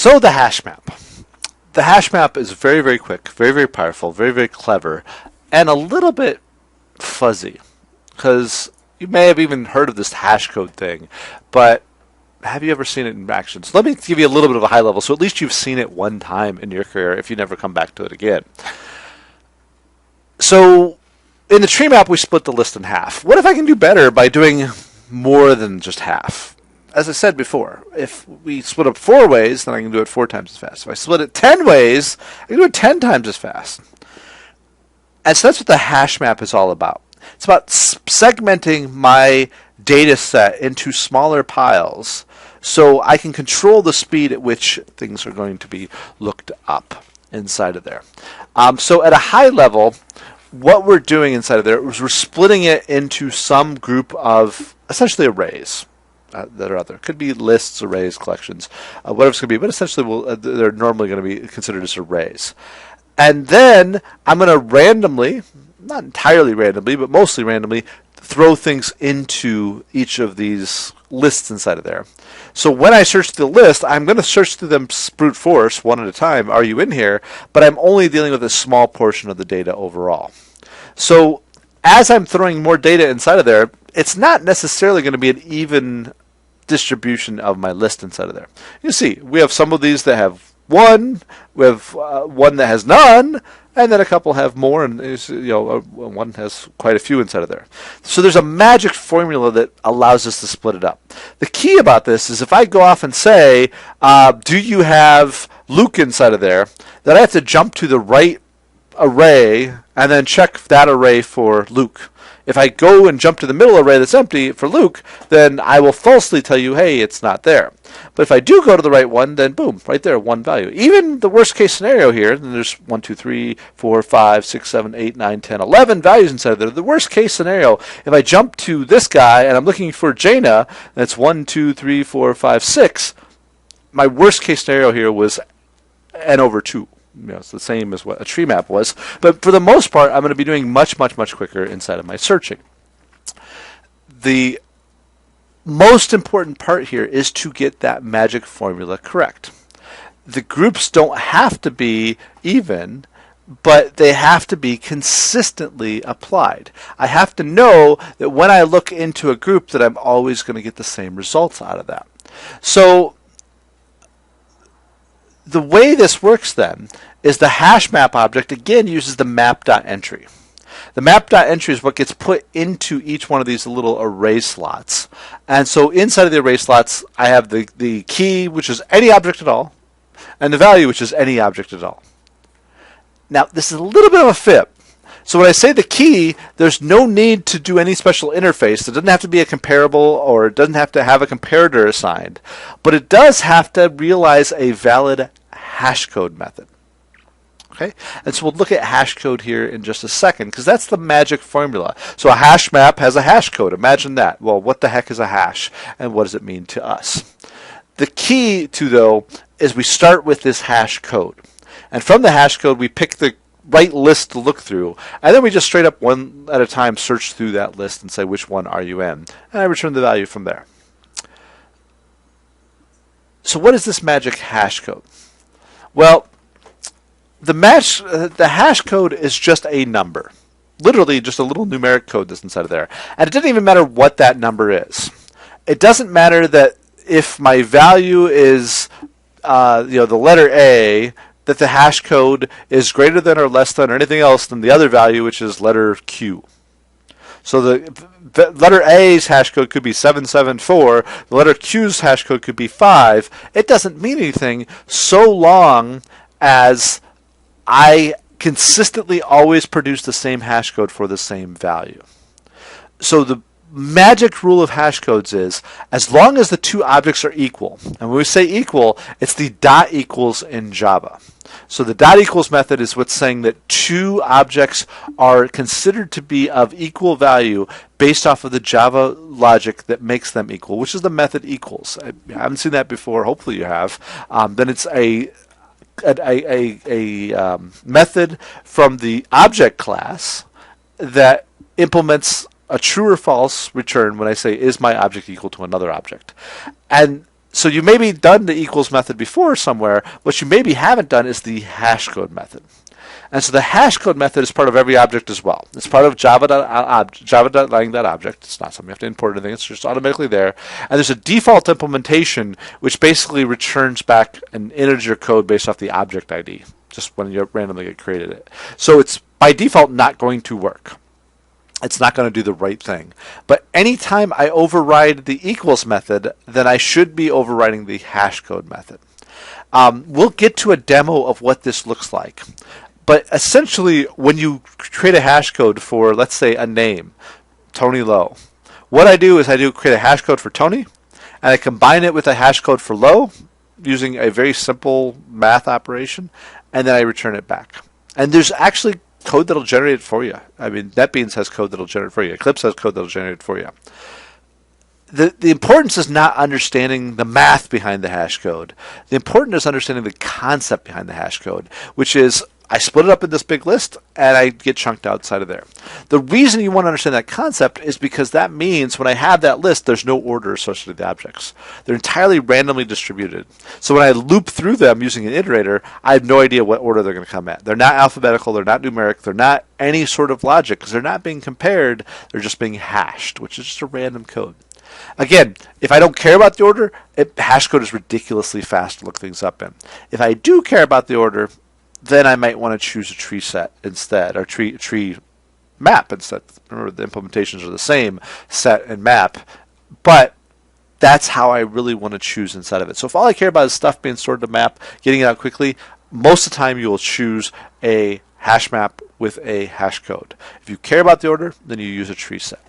So the hash map. The hash map is very, very quick, very, very powerful, very, very clever, and a little bit fuzzy. Because you may have even heard of this hash code thing, but have you ever seen it in action? So let me give you a little bit of a high level, so at least you've seen it one time in your career if you never come back to it again. So in the tree map, we split the list in half. What if I can do better by doing more than just half? As I said before, if we split up 4 ways, then I can do it 4 times as fast. If I split it 10 ways, I can do it 10 times as fast. And so that's what the hash map is all about. It's about segmenting my data set into smaller piles so I can control the speed at which things are going to be looked up inside of there. So at a high level, what we're doing inside of there is we're splitting it into some group of essentially arrays that are out there. Could be lists, arrays, collections, whatever it's going to be, but essentially they're normally going to be considered as arrays. And then I'm going to randomly, not entirely randomly, but mostly randomly, throw things into each of these lists inside of there. So when I search the list, I'm going to search through them brute force, one at a time. Are you in here? But I'm only dealing with a small portion of the data overall. So as I'm throwing more data inside of there, it's not necessarily going to be an even distribution of my list inside of there. You see, we have some of these that have 1, we have one that has none, and then a couple have more, and one has quite a few inside of there. So there's a magic formula that allows us to split it up. The key about this is if I go off and say, do you have Luke inside of there, then I have to jump to the right array and then check that array for Luke. If I go and jump to the middle array that's empty for Luke, then I will falsely tell you, hey, it's not there. But if I do go to the right one, then boom, right there, 1 value. Even the worst case scenario here, then there's 1, 2, 3, 4, 5, 6, 7, 8, 9, 10, 11 values inside of there. The worst case scenario, if I jump to this guy and I'm looking for Jaina, that's 1, 2, 3, 4, 5, 6. My worst case scenario here was n over 2. It's the same as what a tree map was. But for the most part, I'm going to be doing much, much, much quicker inside of my searching. The most important part here is to get that magic formula correct. The groups don't have to be even, but they have to be consistently applied. I have to know that when I look into a group that I'm always going to get the same results out of that. So the way this works then is the hash map object again uses the map.entry. The map.entry is what gets put into each one of these little array slots. And so inside of the array slots, I have the key, which is any object at all, and the value, which is any object at all. Now, this is a little bit of a fib. So when I say the key, there's no need to do any special interface. It doesn't have to be a comparable, or it doesn't have to have a comparator assigned. But it does have to realize a valid hash code method. Okay? And so we'll look at hash code here in just a second, because that's the magic formula. So a hash map has a hash code. Imagine that. Well, what the heck is a hash, and what does it mean to us? The key to, though, is we start with this hash code. And from the hash code, we pick the right list to look through, and then we just straight up one at a time search through that list and say which one are you in, and I return the value from there. So what is this magic hash code? Well, the hash code is just a number, literally just a little numeric code that's inside of there, and it doesn't even matter what that number is. It doesn't matter that if my value is the letter A, that the hash code is greater than or less than or anything else than the other value, which is letter Q. So the letter A's hash code could be 774. The letter Q's hash code could be 5. It doesn't mean anything so long as I consistently always produce the same hash code for the same value. So the magic rule of hash codes is as long as the two objects are equal, and when we say equal, it's the dot equals in Java. So the dot equals method is what's saying that two objects are considered to be of equal value based off of the Java logic that makes them equal, which is the method equals. I haven't seen that before. Hopefully you have. Then it's a method from the object class that implements a true or false return when I say, is my object equal to another object? And So you maybe done the equals method before somewhere. What you maybe haven't done is the hashcode method. And so the hashcode method is part of every object as well. It's part of java.lang.object. It's not something you have to import or anything. It's just automatically there. And there's a default implementation which basically returns back an integer code based off the object ID, just when you randomly get created it. So it's by default not going to work. It's not going to do the right thing. But anytime I override the equals method, then I should be overriding the hashcode method. We'll get to a demo of what this looks like. But essentially, when you create a hash code for, let's say, a name, Tony Lowe, what I do is create a hash code for Tony, and I combine it with a hash code for Lowe using a very simple math operation, and then I return it back. And there's actually code that'll generate it for you. I mean, NetBeans has code that'll generate it for you. Eclipse has code that'll generate it for you. The importance is not understanding the math behind the hash code. The importance is understanding the concept behind the hash code, which is I split it up in this big list and I get chunked outside of there. The reason you want to understand that concept is because that means when I have that list, there's no order associated with the objects. They're entirely randomly distributed. So when I loop through them using an iterator, I have no idea what order they're going to come at. They're not alphabetical, they're not numeric, they're not any sort of logic because they're not being compared, they're just being hashed, which is just a random code. Again, if I don't care about the order, hash code is ridiculously fast to look things up in. If I do care about the order, then I might want to choose a tree set instead, or tree map instead. Remember, the implementations are the same, set and map, but that's how I really want to choose inside of it. So if all I care about is stuff being stored in a map, getting it out quickly, most of the time you will choose a hash map with a hash code. If you care about the order, then you use a tree set.